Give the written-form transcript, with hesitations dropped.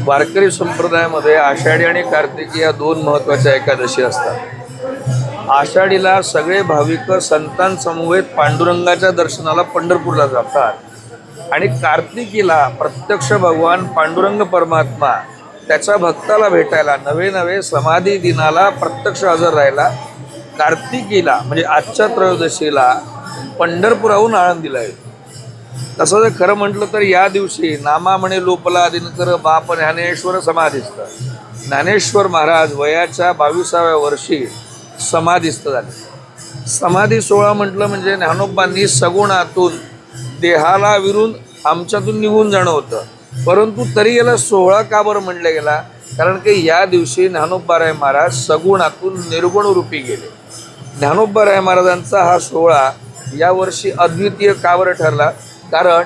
वारकरी संप्रदायामध्ये आषाढी आणि कार्तिकी या दोन महत्त्वाच्या एकादशी असतात। आषाढीला सगळे भाविक संतांसमवेत पांडुरंगाच्या दर्शनाला पंढरपूरला जातात आणि कार्तिकीला प्रत्यक्ष भगवान पांडुरंग परमात्मा त्याच्या भक्ताला भेटायला नवे नवे समाधी दिनाला प्रत्यक्ष हजर राहायला कार्तिकीला म्हणजे आजच्या त्रयोदशीला पंढरपुराहून आळंदीला येतो। तसं जर खरं म्हटलं तर या दिवशी नामा म्हणे लोपला दिनकर बाप ज्ञानेश्वर समाधिस्थ ज्ञानेश्वर महाराज वयाच्या 22व्या वर्षी समाधिस्थ झाले। समाधी सोहळा म्हटलं म्हणजे ज्ञानोबांनी सगुणातून देहाला विरून आमच्यातून निघून जाणं होतं, परंतु तरी याला सोहळा का बरं म्हणलं गेला? कारण की या दिवशी ज्ञानोबाराय महाराज सगुणातून निर्गुण रूपी गेले। ज्ञानोबाराय महाराजांचा हा सोहळा यावर्षी अद्वितीय का बरं ठरला? कारण